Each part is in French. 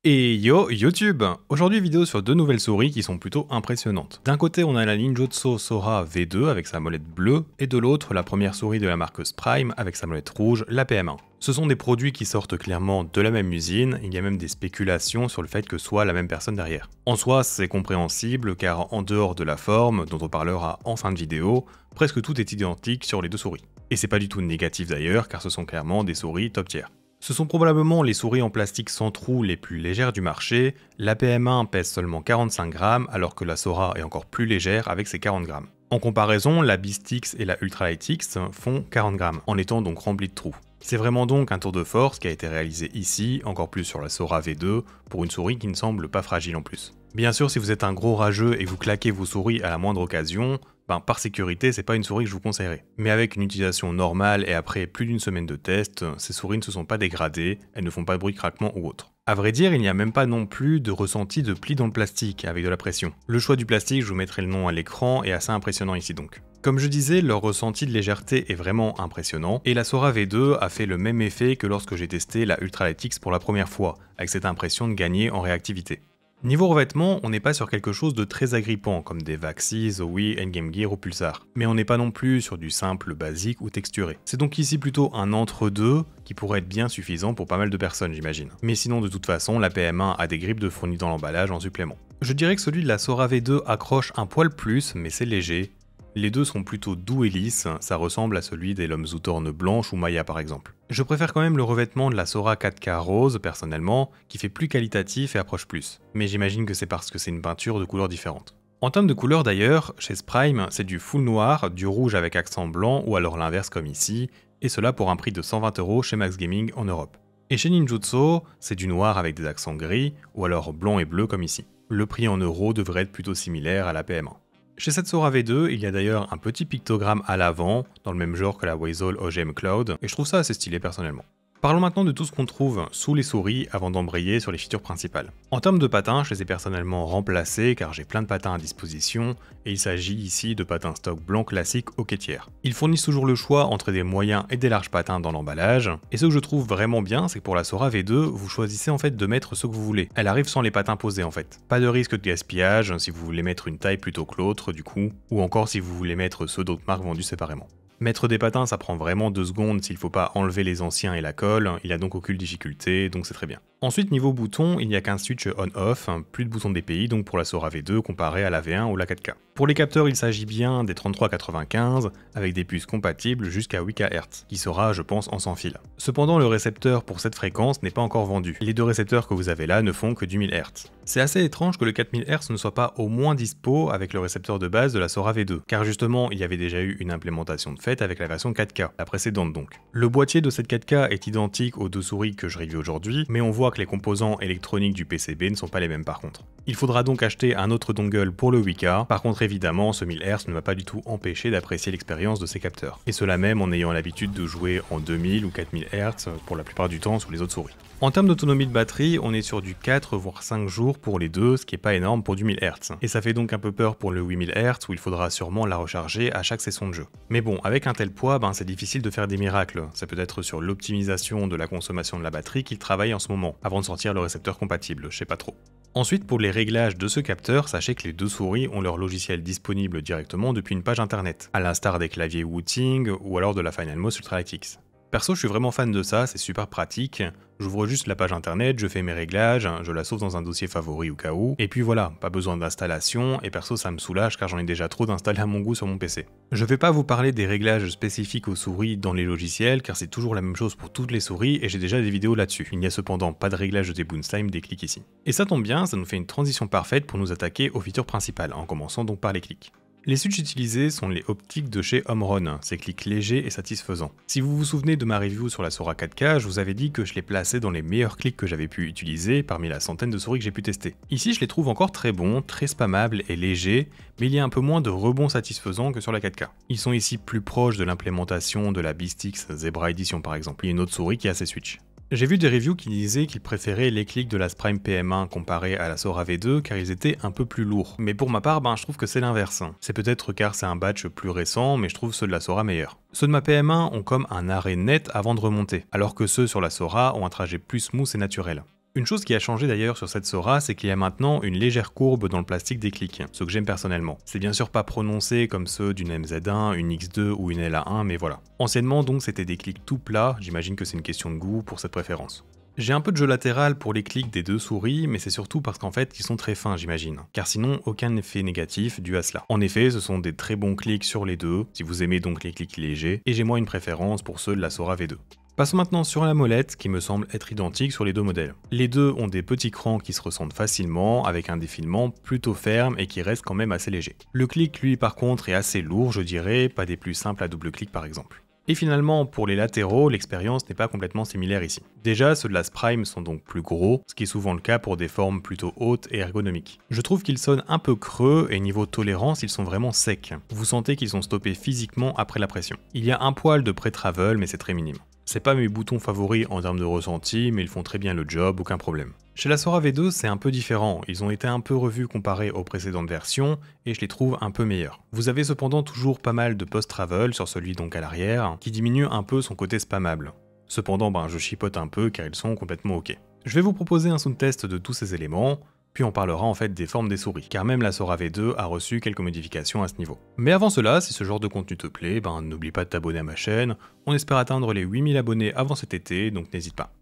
Et yo YouTube! Aujourd'hui vidéo sur deux nouvelles souris qui sont plutôt impressionnantes. D'un côté on a la Ninjutsu Sora V2 avec sa molette bleue, et de l'autre la première souris de la marque Sprime avec sa molette rouge, la PM1. Ce sont des produits qui sortent clairement de la même usine, il y a même des spéculations sur le fait que ce soit la même personne derrière. En soi c'est compréhensible car en dehors de la forme, dont on parlera en fin de vidéo, presque tout est identique sur les deux souris. Et c'est pas du tout négatif d'ailleurs car ce sont clairement des souris top tier. Ce sont probablement les souris en plastique sans trou les plus légères du marché, la PM1 pèse seulement 45 grammes alors que la Sora est encore plus légère avec ses 40 grammes. En comparaison, la Beastix et la Ultralight-X font 40 grammes, en étant donc remplis de trous. C'est vraiment donc un tour de force qui a été réalisé ici, encore plus sur la Sora V2, pour une souris qui ne semble pas fragile en plus. Bien sûr, si vous êtes un gros rageux et vous claquez vos souris à la moindre occasion, par sécurité, c'est pas une souris que je vous conseillerais. Mais avec une utilisation normale et après plus d'une semaine de test, ces souris ne se sont pas dégradées, elles ne font pas de bruit craquement ou autre. A vrai dire, il n'y a même pas non plus de ressenti de plis dans le plastique avec de la pression. Le choix du plastique, je vous mettrai le nom à l'écran, est assez impressionnant ici donc. Comme je disais, leur ressenti de légèreté est vraiment impressionnant, et la Sora V2 a fait le même effet que lorsque j'ai testé la Ultralight-X pour la première fois, avec cette impression de gagner en réactivité. Niveau revêtement, on n'est pas sur quelque chose de très agrippant comme des Vaxi, Zowie, Endgame Gear ou Pulsar, mais on n'est pas non plus sur du simple, basique ou texturé. C'est donc ici plutôt un entre-deux qui pourrait être bien suffisant pour pas mal de personnes j'imagine. Mais sinon de toute façon, la PM1 a des grippes de fournis dans l'emballage en supplément. Je dirais que celui de la Sora V2 accroche un poil plus, mais c'est léger. Les deux sont plutôt doux et lisses, ça ressemble à celui des Lhom Zutorn blanche ou Maya par exemple. Je préfère quand même le revêtement de la Sora 4K rose personnellement, qui fait plus qualitatif et approche plus. Mais j'imagine que c'est parce que c'est une peinture de couleurs différentes. En termes de couleurs d'ailleurs, chez Sprime, c'est du full noir, du rouge avec accent blanc ou alors l'inverse comme ici, et cela pour un prix de 120 € chez Max Gaming en Europe. Et chez Ninjutsu, c'est du noir avec des accents gris, ou alors blanc et bleu comme ici. Le prix en euros devrait être plutôt similaire à la PM1. Chez cette Sora V2, il y a d'ailleurs un petit pictogramme à l'avant, dans le même genre que la Weizol OGM Cloud, et je trouve ça assez stylé personnellement. Parlons maintenant de tout ce qu'on trouve sous les souris avant d'embrayer sur les features principales. En termes de patins, je les ai personnellement remplacés car j'ai plein de patins à disposition et il s'agit ici de patins stock blanc classiques au tiers. Ils fournissent toujours le choix entre des moyens et des larges patins dans l'emballage et ce que je trouve vraiment bien c'est que pour la Sora V2, vous choisissez en fait de mettre ce que vous voulez. Elle arrive sans les patins posés en fait. Pas de risque de gaspillage si vous voulez mettre une taille plutôt que l'autre du coup, ou encore si vous voulez mettre ceux d'autres marques vendus séparément. Mettre des patins ça prend vraiment 2 secondes s'il faut pas enlever les anciens et la colle, il a donc aucune difficulté, donc c'est très bien. Ensuite niveau bouton, il n'y a qu'un switch on-off, plus de boutons DPI donc pour la Sora V2 comparé à la V1 ou la 4K. Pour les capteurs il s'agit bien des 3395 avec des puces compatibles jusqu'à 8 kHz, qui sera je pense en sans fil. Cependant le récepteur pour cette fréquence n'est pas encore vendu, les deux récepteurs que vous avez là ne font que du 1000 Hz. C'est assez étrange que le 4000 Hz ne soit pas au moins dispo avec le récepteur de base de la Sora V2, car justement il y avait déjà eu une implémentation de fait avec la version 4K, la précédente donc. Le boîtier de cette 4K est identique aux deux souris que je review aujourd'hui, mais on voit que les composants électroniques du PCB ne sont pas les mêmes par contre. Il faudra donc acheter un autre dongle pour le 8K, par contre évidemment ce 1000 Hz ne va pas du tout empêcher d'apprécier l'expérience de ces capteurs. Et cela même en ayant l'habitude de jouer en 2000 ou 4000 Hz pour la plupart du temps sur les autres souris. En termes d'autonomie de batterie, on est sur du 4 voire 5 jours pour les deux, ce qui est pas énorme pour du 1000 Hz. Et ça fait donc un peu peur pour le 8000 Hz où il faudra sûrement la recharger à chaque session de jeu. Mais bon, avec un tel poids, c'est difficile de faire des miracles. C'est peut-être sur l'optimisation de la consommation de la batterie qu'il travaille en ce moment, avant de sortir le récepteur compatible, je sais pas trop. Ensuite, pour les réglages de ce capteur, sachez que les deux souris ont leur logiciel disponible directement depuis une page internet, à l'instar des claviers Wooting ou alors de la Finalmos Ultralight-X. Perso, je suis vraiment fan de ça, c'est super pratique. J'ouvre juste la page internet, je fais mes réglages, je la sauve dans un dossier favori au cas où, et puis voilà, pas besoin d'installation, et perso ça me soulage car j'en ai déjà trop d'installés à mon goût sur mon PC. Je vais pas vous parler des réglages spécifiques aux souris dans les logiciels, car c'est toujours la même chose pour toutes les souris, et j'ai déjà des vidéos là-dessus. Il n'y a cependant pas de réglage des bounce time des clics ici. Et ça tombe bien, ça nous fait une transition parfaite pour nous attaquer aux features principales, en commençant donc par les clics. Les switches utilisés sont les optiques de chez Omron, ces clics légers et satisfaisants. Si vous vous souvenez de ma review sur la Sora 4K, je vous avais dit que je les plaçais dans les meilleurs clics que j'avais pu utiliser parmi la centaine de souris que j'ai pu tester. Ici je les trouve encore très bons, très spammables et légers, mais il y a un peu moins de rebonds satisfaisants que sur la 4K. Ils sont ici plus proches de l'implémentation de la Beastix Zebra Edition par exemple, il y a une autre souris qui a ces switches. J'ai vu des reviews qui disaient qu'ils préféraient les clics de la Sprime PM1 comparés à la Sora V2 car ils étaient un peu plus lourds. Mais pour ma part, je trouve que c'est l'inverse. C'est peut-être car c'est un batch plus récent, mais je trouve ceux de la Sora meilleurs. Ceux de ma PM1 ont comme un arrêt net avant de remonter, alors que ceux sur la Sora ont un trajet plus smooth et naturel. Une chose qui a changé d'ailleurs sur cette Sora, c'est qu'il y a maintenant une légère courbe dans le plastique des clics, ce que j'aime personnellement. C'est bien sûr pas prononcé comme ceux d'une MZ1, une X2 ou une LA1, mais voilà. Anciennement donc c'était des clics tout plats, j'imagine que c'est une question de goût pour cette préférence. J'ai un peu de jeu latéral pour les clics des deux souris, mais c'est surtout parce qu'en fait ils sont très fins j'imagine, car sinon aucun effet négatif dû à cela. En effet, ce sont des très bons clics sur les deux, si vous aimez donc les clics légers, et j'ai moi une préférence pour ceux de la Sora V2. Passons maintenant sur la molette qui me semble être identique sur les deux modèles. Les deux ont des petits crans qui se ressentent facilement avec un défilement plutôt ferme et qui reste quand même assez léger. Le clic lui par contre est assez lourd je dirais, pas des plus simples à double clic par exemple. Et finalement pour les latéraux, l'expérience n'est pas complètement similaire ici. Déjà ceux de la Sprime sont donc plus gros, ce qui est souvent le cas pour des formes plutôt hautes et ergonomiques. Je trouve qu'ils sonnent un peu creux et niveau tolérance ils sont vraiment secs. Vous sentez qu'ils sont stoppés physiquement après la pression. Il y a un poil de pré-travel mais c'est très minime. C'est pas mes boutons favoris en termes de ressenti, mais ils font très bien le job, aucun problème. Chez la Sora V2, c'est un peu différent, ils ont été un peu revus comparés aux précédentes versions, et je les trouve un peu meilleurs. Vous avez cependant toujours pas mal de post-travel sur celui donc à l'arrière, qui diminue un peu son côté spammable. Cependant, je chipote un peu car ils sont complètement ok. Je vais vous proposer un sound test de tous ces éléments, puis on parlera en fait des formes des souris, car même la Sora V2 a reçu quelques modifications à ce niveau. Mais avant cela, si ce genre de contenu te plaît, n'oublie pas de t'abonner à ma chaîne, on espère atteindre les 8000 abonnés avant cet été, donc n'hésite pas.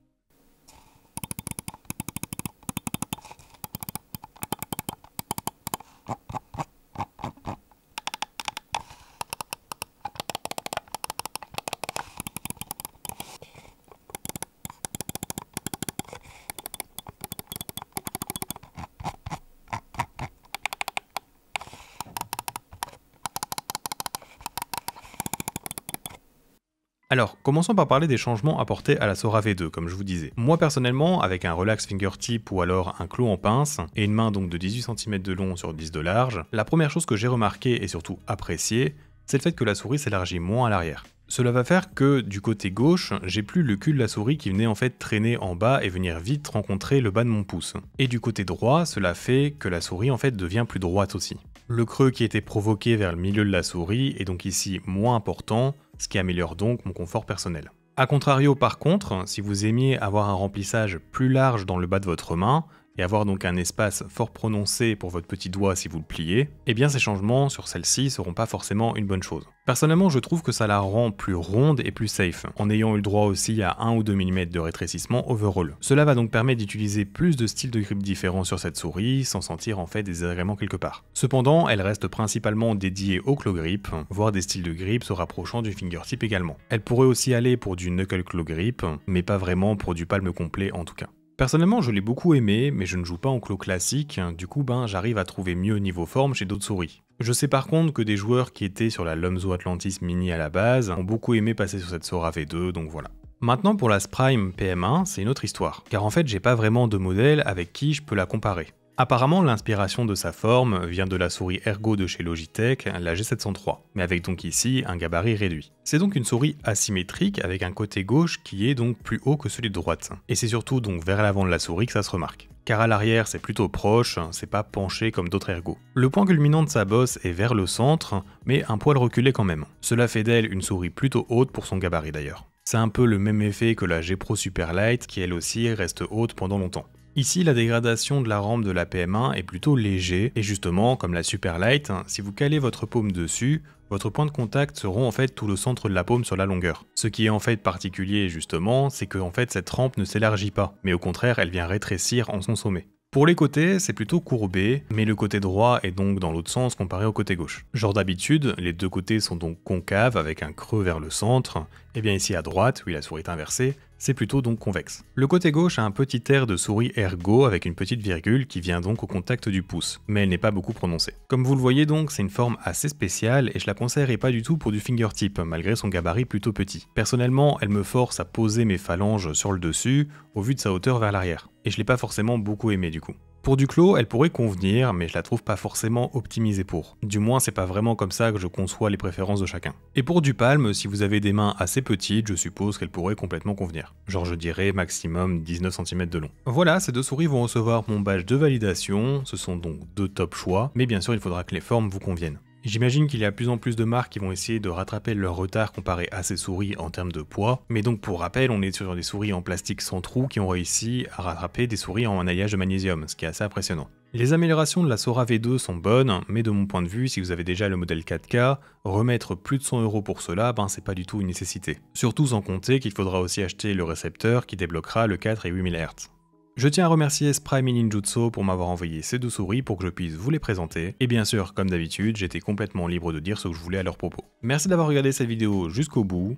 Alors, commençons par parler des changements apportés à la Sora V2, comme je vous disais. Moi personnellement, avec un relax fingertip ou alors un clou en pince, et une main donc de 18 cm de long sur 10 de large, la première chose que j'ai remarqué et surtout apprécié, c'est le fait que la souris s'élargit moins à l'arrière. Cela va faire que, du côté gauche, j'ai plus le cul de la souris qui venait en fait traîner en bas et venir vite rencontrer le bas de mon pouce. Et du côté droit, cela fait que la souris en fait devient plus droite aussi. Le creux qui était provoqué vers le milieu de la souris est donc ici moins important, ce qui améliore donc mon confort personnel. A contrario par contre, si vous aimiez avoir un remplissage plus large dans le bas de votre main, et avoir donc un espace fort prononcé pour votre petit doigt si vous le pliez, eh bien ces changements sur celle-ci seront pas forcément une bonne chose. Personnellement je trouve que ça la rend plus ronde et plus safe, en ayant eu le droit aussi à 1 ou 2 mm de rétrécissement overall. Cela va donc permettre d'utiliser plus de styles de grip différents sur cette souris, sans sentir en fait désagréments quelque part. Cependant, elle reste principalement dédiée au claw grip, voire des styles de grip se rapprochant du fingertip également. Elle pourrait aussi aller pour du knuckle claw grip, mais pas vraiment pour du palme complet en tout cas. Personnellement, je l'ai beaucoup aimé, mais je ne joue pas en claw classique, du coup j'arrive à trouver mieux niveau forme chez d'autres souris. Je sais par contre que des joueurs qui étaient sur la Lumzo Atlantis Mini à la base ont beaucoup aimé passer sur cette Sora V2, donc voilà. Maintenant pour la Sprime PM1, c'est une autre histoire, car en fait j'ai pas vraiment de modèle avec qui je peux la comparer. Apparemment, l'inspiration de sa forme vient de la souris Ergo de chez Logitech, la G703, mais avec donc ici un gabarit réduit. C'est donc une souris asymétrique avec un côté gauche qui est donc plus haut que celui de droite. Et c'est surtout donc vers l'avant de la souris que ça se remarque. Car à l'arrière c'est plutôt proche, c'est pas penché comme d'autres Ergo. Le point culminant de sa bosse est vers le centre, mais un poil reculé quand même. Cela fait d'elle une souris plutôt haute pour son gabarit d'ailleurs. C'est un peu le même effet que la G Pro Superlight qui elle aussi reste haute pendant longtemps. Ici, la dégradation de la rampe de la PM1 est plutôt léger, et justement, comme la Superlight, si vous calez votre paume dessus, votre point de contact seront en fait tout le centre de la paume sur la longueur. Ce qui est en fait particulier justement, c'est que en fait cette rampe ne s'élargit pas, mais au contraire elle vient rétrécir en son sommet. Pour les côtés, c'est plutôt courbé, mais le côté droit est donc dans l'autre sens comparé au côté gauche. Genre d'habitude, les deux côtés sont donc concaves avec un creux vers le centre, et bien ici à droite, oui la souris est inversée, c'est plutôt donc convexe. Le côté gauche a un petit air de souris ergo avec une petite virgule qui vient donc au contact du pouce, mais elle n'est pas beaucoup prononcée. Comme vous le voyez donc, c'est une forme assez spéciale et je la conseillerais pas du tout pour du fingertip, malgré son gabarit plutôt petit. Personnellement, elle me force à poser mes phalanges sur le dessus, au vu de sa hauteur vers l'arrière, et je l'ai pas forcément beaucoup aimé du coup. Pour du claw, elle pourrait convenir, mais je la trouve pas forcément optimisée pour. Du moins, c'est pas vraiment comme ça que je conçois les préférences de chacun. Et pour du palme, si vous avez des mains assez petites, je suppose qu'elle pourrait complètement convenir. Genre je dirais maximum 19 cm de long. Voilà, ces deux souris vont recevoir mon badge de validation, ce sont donc deux top choix, mais bien sûr il faudra que les formes vous conviennent. J'imagine qu'il y a de plus en plus de marques qui vont essayer de rattraper leur retard comparé à ces souris en termes de poids, mais donc pour rappel, on est sur des souris en plastique sans trou qui ont réussi à rattraper des souris en alliage de magnésium, ce qui est assez impressionnant. Les améliorations de la Sora V2 sont bonnes, mais de mon point de vue, si vous avez déjà le modèle 4K, remettre plus de 100 € pour cela, c'est pas du tout une nécessité. Surtout sans compter qu'il faudra aussi acheter le récepteur qui débloquera le 4 et 8000 Hz. Je tiens à remercier Sprime et Ninjutsu pour m'avoir envoyé ces deux souris pour que je puisse vous les présenter, et bien sûr, comme d'habitude, j'étais complètement libre de dire ce que je voulais à leur propos. Merci d'avoir regardé cette vidéo jusqu'au bout,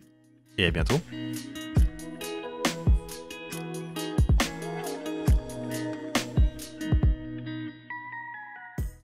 et à bientôt.